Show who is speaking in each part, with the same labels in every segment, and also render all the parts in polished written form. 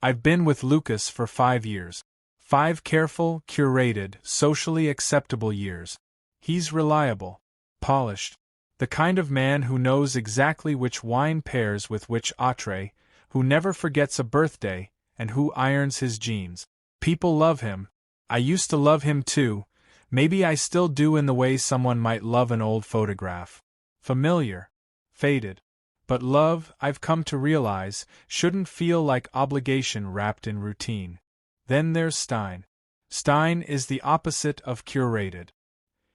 Speaker 1: I've been with Lucas for 5 years. 5 careful, curated, socially acceptable years. He's reliable, polished, the kind of man who knows exactly which wine pairs with which autre, who never forgets a birthday, and who irons his jeans. People love him. I used to love him too. Maybe I still do in the way someone might love an old photograph. Familiar. Faded. But love, I've come to realize, shouldn't feel like obligation wrapped in routine. Then there's Steyn. Steyn is the opposite of curated.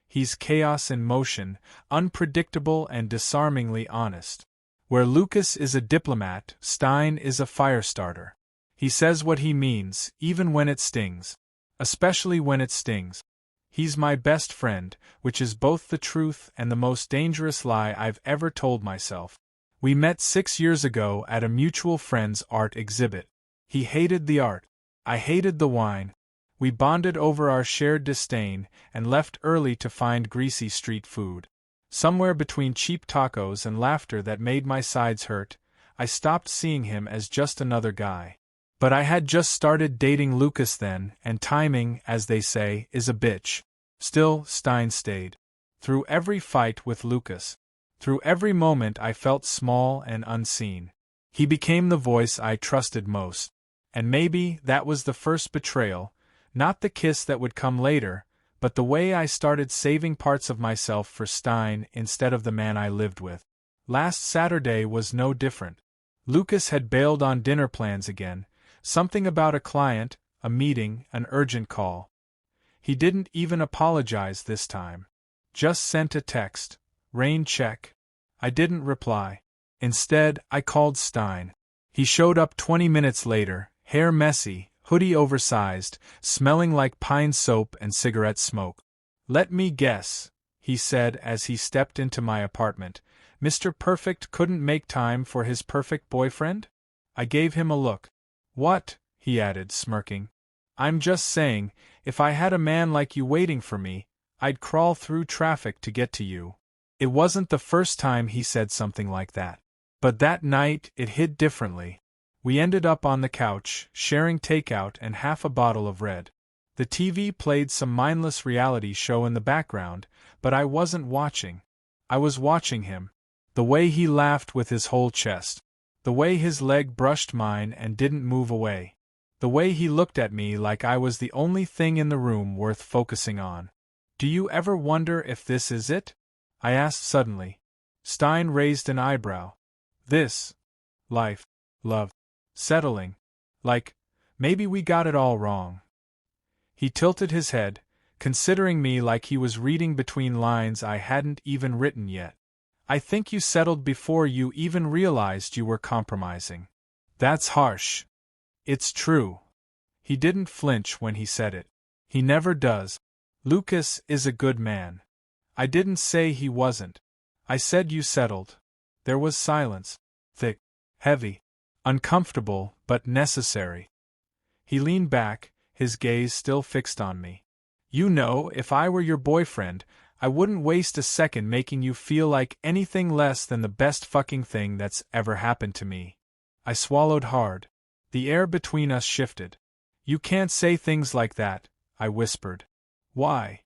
Speaker 1: He's chaos in motion, unpredictable and disarmingly honest. Where Lucas is a diplomat, Steyn is a firestarter. He says what he means, even when it stings. Especially when it stings. He's my best friend, which is both the truth and the most dangerous lie I've ever told myself. We met 6 years ago at a mutual friend's art exhibit. He hated the art. I hated the wine. We bonded over our shared disdain and left early to find greasy street food. Somewhere between cheap tacos and laughter that made my sides hurt, I stopped seeing him as just another guy. But I had just started dating Lucas then, and timing, as they say, is a bitch. Still, Steyn stayed. Through every fight with Lucas. Through every moment I felt small and unseen. He became the voice I trusted most. And maybe that was the first betrayal, not the kiss that would come later, but the way I started saving parts of myself for Steyn instead of the man I lived with. Last Saturday was no different. Lucas had bailed on dinner plans again, something about a client, a meeting, an urgent call. He didn't even apologize this time. Just sent a text, rain check. I didn't reply. Instead, I called Steyn. He showed up 20 minutes later, hair messy, hoodie oversized, smelling like pine soap and cigarette smoke. "Let me guess," he said as he stepped into my apartment. "Mr. Perfect couldn't make time for his perfect boyfriend?" I gave him a look. "What?" he added, smirking. "I'm just saying, if I had a man like you waiting for me, I'd crawl through traffic to get to you." It wasn't the first time he said something like that. But that night it hit differently. We ended up on the couch, sharing takeout and half a bottle of red. The TV played some mindless reality show in the background, but I wasn't watching. I was watching him. The way he laughed with his whole chest. The way his leg brushed mine and didn't move away. The way he looked at me like I was the only thing in the room worth focusing on. "Do you ever wonder if this is it?" I asked suddenly. Steyn raised an eyebrow. "This? Life? Love? Settling? Like, maybe we got it all wrong." He tilted his head, considering me like he was reading between lines I hadn't even written yet. "I think you settled before you even realized you were compromising." "That's harsh." "It's true." He didn't flinch when he said it. He never does. "Lucas is a good man." I didn't say he wasn't. I said you settled. There was silence. Thick. Heavy. Uncomfortable, but necessary. He leaned back, his gaze still fixed on me. "You know, if I were your boyfriend, I wouldn't waste a second making you feel like anything less than the best fucking thing that's ever happened to me." I swallowed hard. The air between us shifted. "You can't say things like that," I whispered. "Why?"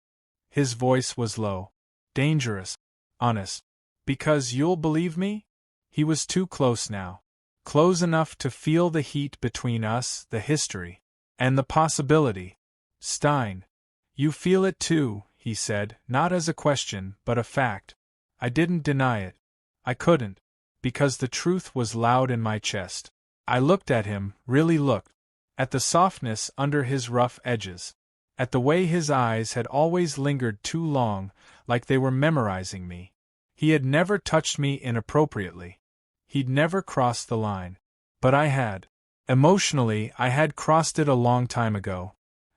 Speaker 1: His voice was low. "Dangerous. Honest. Because you'll believe me?" He was too close now. Close enough to feel the heat between us, the history. And the possibility. "Steyn. You feel it too," he said, not as a question, but a fact. I didn't deny it. I couldn't. Because the truth was loud in my chest. I looked at him, really looked. At the softness under his rough edges. At the way his eyes had always lingered too long, like they were memorizing me. He had never touched me inappropriately. He'd never crossed the line. But I had. Emotionally, I had crossed it a long time ago.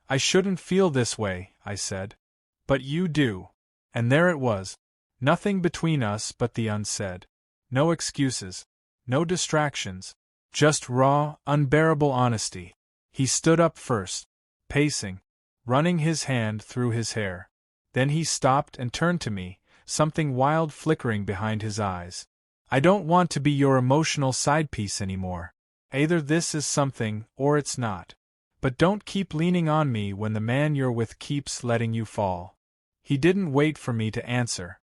Speaker 1: "I shouldn't feel this way," I said. "But you do." And there it was. Nothing between us but the unsaid. No excuses. No distractions. Just raw, unbearable honesty. He stood up first, pacing, running his hand through his hair. Then he stopped and turned to me, something wild flickering behind his eyes. "I don't want to be your emotional side piece anymore." Either this is something, or it's not. But don't keep leaning on me when the man you're with keeps letting you fall. He didn't wait for me to answer.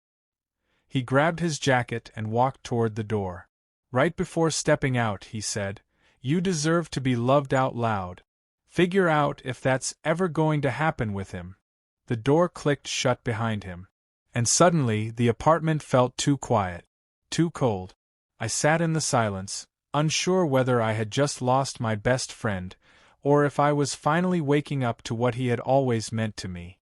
Speaker 1: He grabbed his jacket and walked toward the door. Right before stepping out, he said, "You deserve to be loved out loud. Figure out if that's ever going to happen with him." The door clicked shut behind him. And suddenly the apartment felt too quiet, too cold. I sat in the silence, unsure whether I had just lost my best friend, or if I was finally waking up to what he had always meant to me.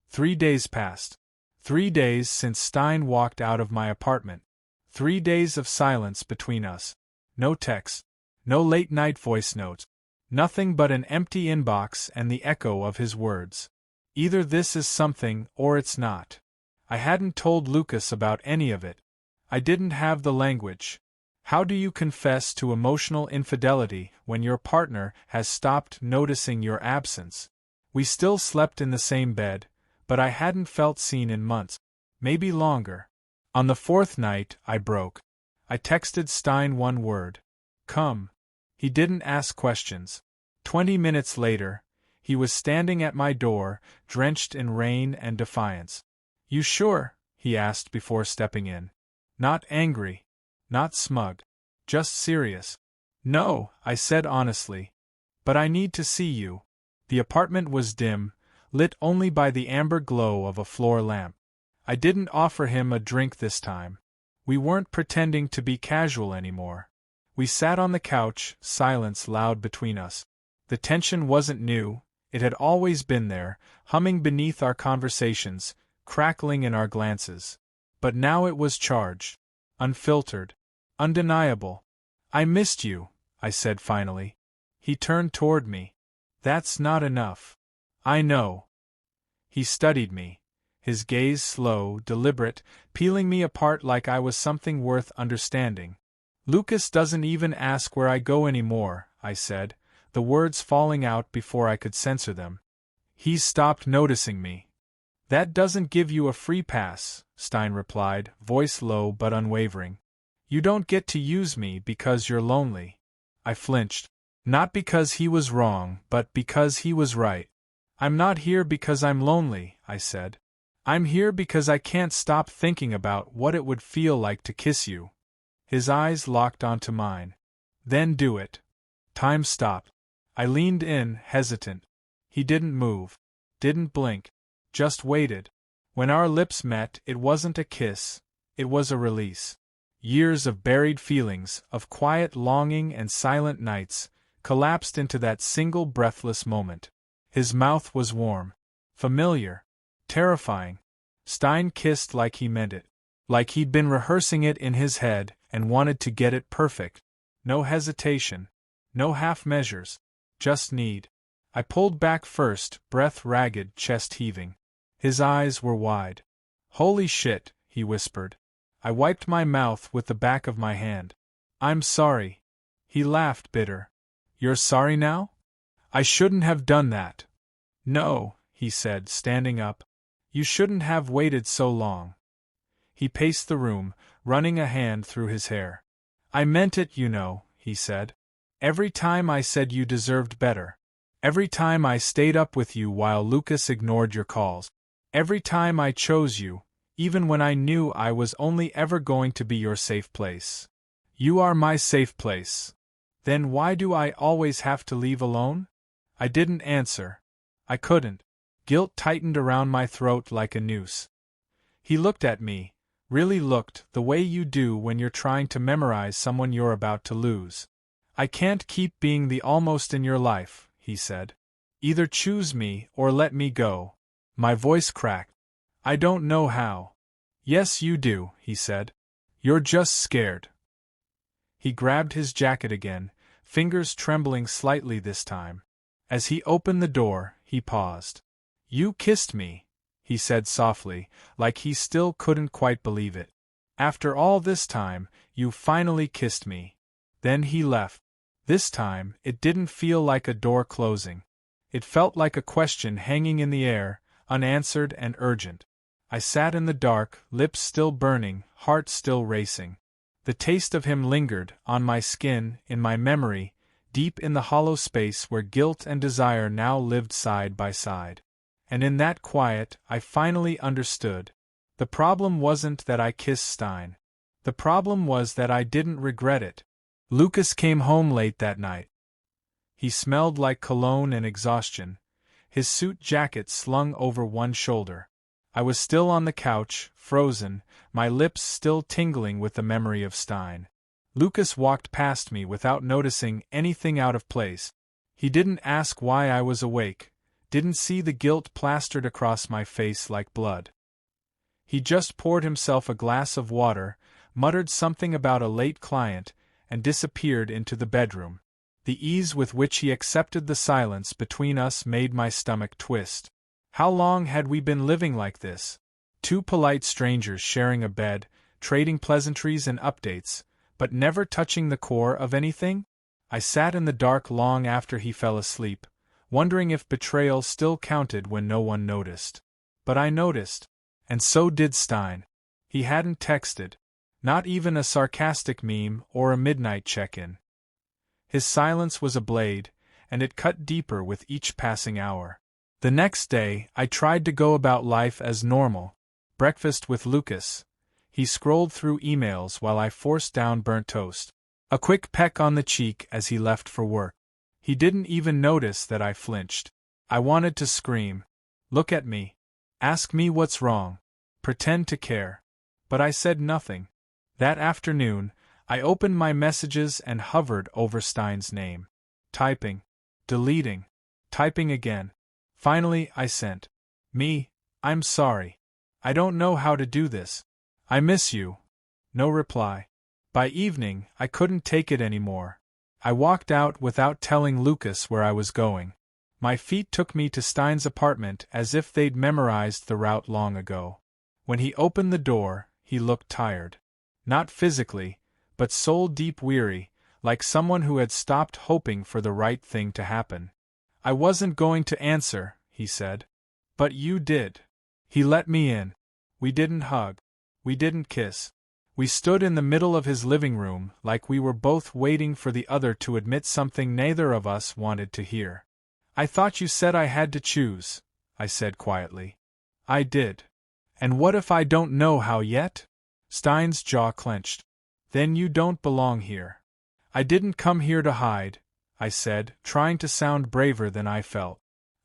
Speaker 1: 3 days passed. 3 days since Steyn walked out of my apartment. 3 days of silence between us. No texts, no late-night voice notes, nothing but an empty inbox and the echo of his words. Either this is something, or it's not. I hadn't told Lucas about any of it. I didn't have the language. How do you confess to emotional infidelity when your partner has stopped noticing your absence? We still slept in the same bed, but I hadn't felt seen in months, maybe longer. On the 4th night, I broke. I texted Steyn one word. Come. He didn't ask questions. 20 minutes later, he was standing at my door, drenched in rain and defiance. "You sure?" he asked before stepping in. Not angry. Not smug. Just serious. "No," I said honestly. "But I need to see you." The apartment was dim, lit only by the amber glow of a floor lamp. I didn't offer him a drink this time. We weren't pretending to be casual anymore. We sat on the couch, silence loud between us. The tension wasn't new, it had always been there, humming beneath our conversations, crackling in our glances. But now it was charged. Unfiltered. Undeniable. "I missed you," I said finally. He turned toward me. "That's not enough." "I know." He studied me, his gaze slow, deliberate, peeling me apart like I was something worth understanding. "Lucas doesn't even ask where I go anymore," I said, the words falling out before I could censor them. "He's stopped noticing me." "That doesn't give you a free pass," Steyn replied, voice low but unwavering. "You don't get to use me because you're lonely." I flinched. Not because he was wrong, but because he was right. "I'm not here because I'm lonely," I said. "I'm here because I can't stop thinking about what it would feel like to kiss you." His eyes locked onto mine. "Then do it." Time stopped. I leaned in, hesitant. He didn't move. Didn't blink. Just waited. When our lips met, it wasn't a kiss. It was a release. Years of buried feelings, of quiet longing and silent nights, collapsed into that single breathless moment. His mouth was warm. Familiar. Terrifying. Steyn kissed like he meant it. Like he'd been rehearsing it in his head and wanted to get it perfect. No hesitation. No half measures. Just need. I pulled back first, breath ragged, chest heaving. His eyes were wide. "Holy shit," he whispered. I wiped my mouth with the back of my hand. "I'm sorry." He laughed, bitter. "You're sorry now? I shouldn't have done that." "No," he said, standing up. "You shouldn't have waited so long." He paced the room, running a hand through his hair. "I meant it, you know," he said. "Every time I said you deserved better. Every time I stayed up with you while Lucas ignored your calls. Every time I chose you, even when I knew I was only ever going to be your safe place. You are my safe place. Then why do I always have to leave alone?" I didn't answer. I couldn't. Guilt tightened around my throat like a noose. He looked at me, really looked, the way you do when you're trying to memorize someone you're about to lose. "I can't keep being the almost in your life," he said. "Either choose me or let me go." My voice cracked. "I don't know how." "Yes, you do," he said. "You're just scared." He grabbed his jacket again, fingers trembling slightly this time. As he opened the door, he paused. "You kissed me," he said softly, like he still couldn't quite believe it. "After all this time, you finally kissed me." Then he left. This time, it didn't feel like a door closing. It felt like a question hanging in the air, unanswered and urgent. I sat in the dark, lips still burning, heart still racing. The taste of him lingered, on my skin, in my memory, deep in the hollow space where guilt and desire now lived side by side. And in that quiet, I finally understood. The problem wasn't that I kissed Steyn. The problem was that I didn't regret it. Lucas came home late that night. He smelled like cologne and exhaustion, his suit jacket slung over one shoulder. I was still on the couch, frozen, my lips still tingling with the memory of Steyn. Lucas walked past me without noticing anything out of place. He didn't ask why I was awake, didn't see the guilt plastered across my face like blood. He just poured himself a glass of water, muttered something about a late client, and disappeared into the bedroom. The ease with which he accepted the silence between us made my stomach twist. How long had we been living like this? Two polite strangers sharing a bed, trading pleasantries and updates, but never touching the core of anything? I sat in the dark long after he fell asleep, wondering if betrayal still counted when no one noticed. But I noticed. And so did Steyn. He hadn't texted. Not even a sarcastic meme or a midnight check-in. His silence was a blade, and it cut deeper with each passing hour. The next day, I tried to go about life as normal. Breakfast with Lucas. He scrolled through emails while I forced down burnt toast. A quick peck on the cheek as he left for work. He didn't even notice that I flinched. I wanted to scream. Look at me. Ask me what's wrong. Pretend to care. But I said nothing. That afternoon, I opened my messages and hovered over Steyn's name. Typing. Deleting. Typing again. Finally, I sent. I'm sorry. I don't know how to do this. I miss you. No reply. By evening, I couldn't take it anymore. I walked out without telling Lucas where I was going. My feet took me to Steyn's apartment as if they'd memorized the route long ago. When he opened the door, he looked tired. Not physically, but soul-deep weary, like someone who had stopped hoping for the right thing to happen. I wasn't going to answer, he said. But you did. He let me in. We didn't hug. We didn't kiss. We stood in the middle of his living room like we were both waiting for the other to admit something neither of us wanted to hear. I thought you said I had to choose, I said quietly. I did. And what if I don't know how yet? Steyn's jaw clenched. Then you don't belong here. I didn't come here to hide, I said, trying to sound braver than I felt.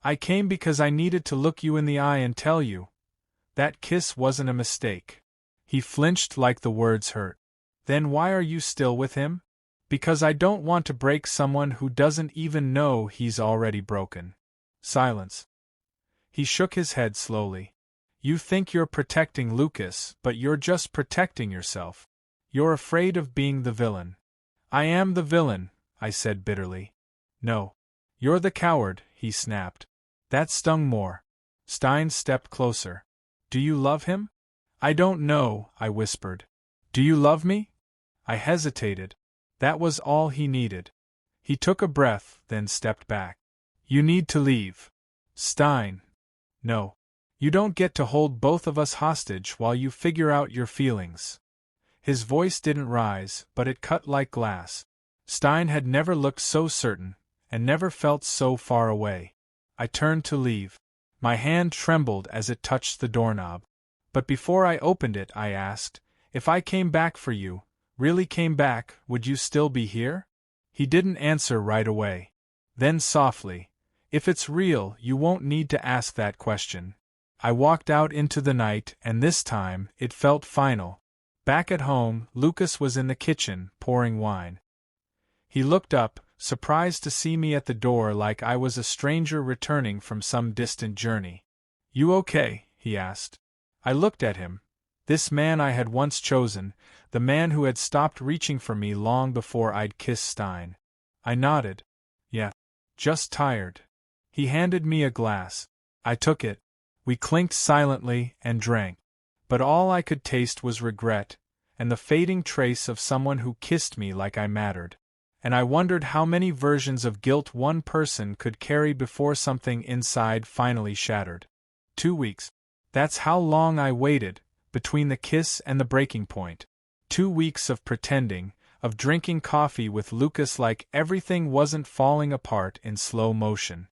Speaker 1: I came because I needed to look you in the eye and tell you. That kiss wasn't a mistake. He flinched like the words hurt. Then why are you still with him? Because I don't want to break someone who doesn't even know he's already broken. Silence. He shook his head slowly. You think you're protecting Lucas, but you're just protecting yourself. You're afraid of being the villain. I am the villain, I said bitterly. No. You're the coward, he snapped. That stung more. Steyn stepped closer. Do you love him? I don't know, I whispered. Do you love me? I hesitated. That was all he needed. He took a breath, then stepped back. You need to leave. Steyn. No. You don't get to hold both of us hostage while you figure out your feelings. His voice didn't rise, but it cut like glass. Steyn had never looked so certain, and never felt so far away. I turned to leave. My hand trembled as it touched the doorknob. But before I opened it, I asked, if I came back for you, really came back, would you still be here? He didn't answer right away. Then softly, if it's real, you won't need to ask that question. I walked out into the night, and this time, it felt final. Back at home, Lucas was in the kitchen, pouring wine. He looked up, surprised to see me at the door like I was a stranger returning from some distant journey. You okay? He asked. I looked at him. This man I had once chosen, the man who had stopped reaching for me long before I'd kissed Steyn. I nodded. Yeah. Just tired. He handed me a glass. I took it. We clinked silently and drank. But all I could taste was regret, and the fading trace of someone who kissed me like I mattered. And I wondered how many versions of guilt one person could carry before something inside finally shattered. 2 weeks. That's how long I waited, between the kiss and the breaking point. 2 weeks of pretending, of drinking coffee with Lucas like everything wasn't falling apart in slow motion.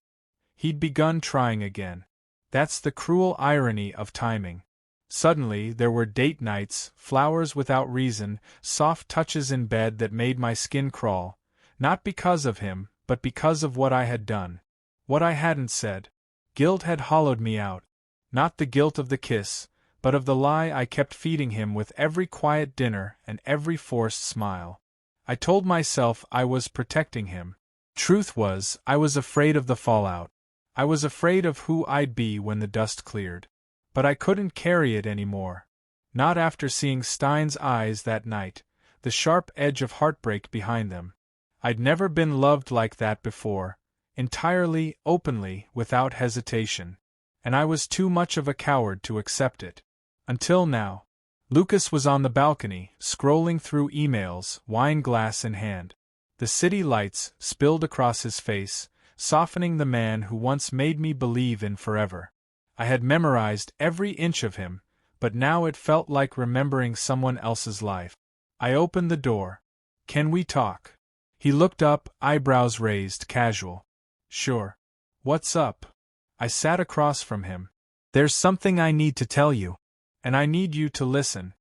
Speaker 1: He'd begun trying again. That's the cruel irony of timing. Suddenly, there were date nights, flowers without reason, soft touches in bed that made my skin crawl, not because of him, but because of what I had done. What I hadn't said. Guilt had hollowed me out. Not the guilt of the kiss, but of the lie I kept feeding him with every quiet dinner and every forced smile. I told myself I was protecting him. Truth was, I was afraid of the fallout. I was afraid of who I'd be when the dust cleared. But I couldn't carry it anymore. Not after seeing Steyn's eyes that night, the sharp edge of heartbreak behind them. I'd never been loved like that before, entirely, openly, without hesitation. And I was too much of a coward to accept it. Until now. Lucas was on the balcony, scrolling through emails, wine glass in hand. The city lights spilled across his face, softening the man who once made me believe in forever. I had memorized every inch of him, but now it felt like remembering someone else's life. I opened the door. "Can we talk?" He looked up, eyebrows raised, casual. "Sure. What's up?" I sat across from him. "There's something I need to tell you. And I need you to listen.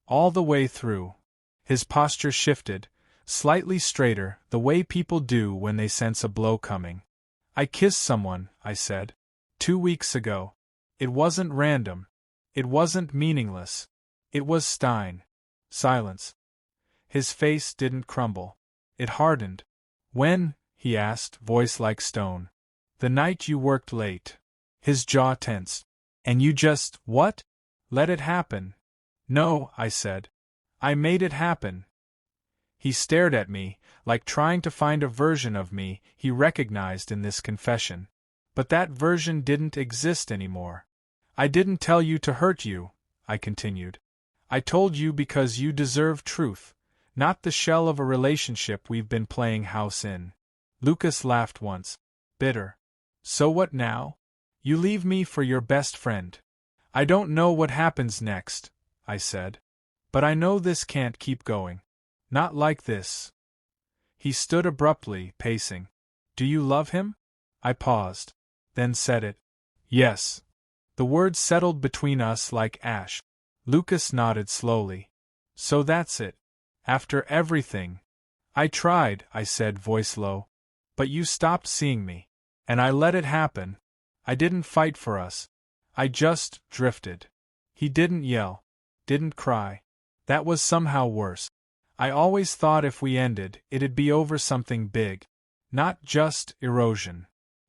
Speaker 1: All the way through." His posture shifted, slightly straighter, the way people do when they sense a blow coming. "I kissed someone," I said. 2 weeks ago. It wasn't random. It wasn't meaningless. It was Steyn." Silence. His face didn't crumble. It hardened. "When?" he asked, voice like stone. "The night you worked late." His jaw tensed. "And you just, what? Let it happen?" "No," I said. "I made it happen." He stared at me, like trying to find a version of me he recognized in this confession. But that version didn't exist anymore. "I didn't tell you to hurt you," I continued. "I told you because you deserve truth, not the shell of a relationship we've been playing house in." Lucas laughed once. Bitter. "So what now? You leave me for your best friend." "I don't know what happens next," I said. "But I know this can't keep going. Not like this." He stood abruptly, pacing. "Do you love him?" I paused. Then said it. "Yes." The words settled between us like ash. Lucas nodded slowly. "So that's it. After everything." "I tried," I said, voice low. "But you stopped seeing me. And I let it happen. I didn't fight for us. I just drifted." He didn't yell. Didn't cry. That was somehow worse. I always thought if we ended, it'd be over something big. Not just erosion.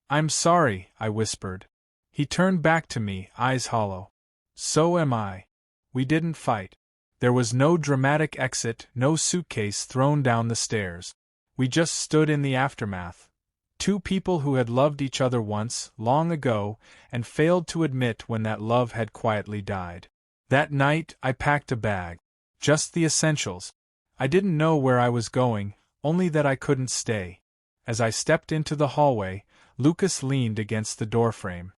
Speaker 1: "I'm sorry," I whispered. He turned back to me, eyes hollow. "So am I. We didn't fight. There was no dramatic exit, no suitcase thrown down the stairs. We just stood in the aftermath. Two people who had loved each other once, long ago, and failed to admit when that love had quietly died. That night, I packed a bag. Just the essentials. I didn't know where I was going, only that I couldn't stay. As I stepped into the hallway, Lucas leaned against the doorframe.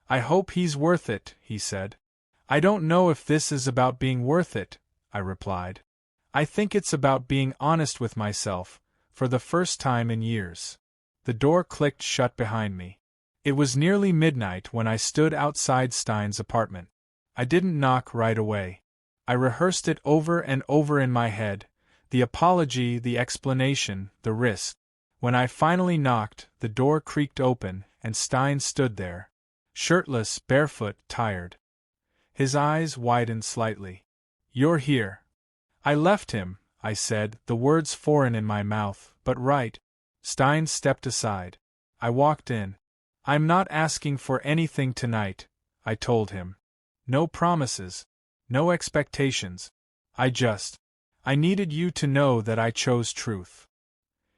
Speaker 1: "I hope he's worth it," he said. "I don't know if this is about being worth it," I replied. "I think it's about being honest with myself, for the first time in years." The door clicked shut behind me. It was nearly midnight when I stood outside Steyn's apartment. I didn't knock right away. I rehearsed it over and over in my head, the apology, the explanation, the risk. When I finally knocked, the door creaked open, and Steyn stood there. Shirtless, barefoot, tired. His eyes widened slightly. "You're here." "I left him," I said, the words foreign in my mouth, but right. Steyn stepped aside. I walked in. "I'm not asking for anything tonight," I told him. "No promises. No expectations. I needed you to know that I chose truth."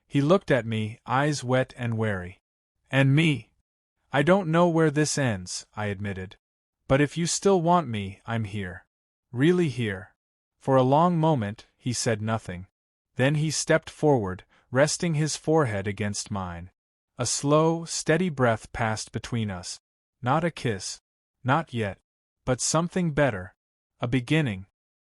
Speaker 1: He looked at me, eyes wet and wary. "And me? I don't know where this ends," I admitted. "But if you still want me, I'm here. Really here." For a long moment, he said nothing. Then he stepped forward, resting his forehead against mine. A slow, steady breath passed between us. Not a kiss. Not yet. But something better. A beginning.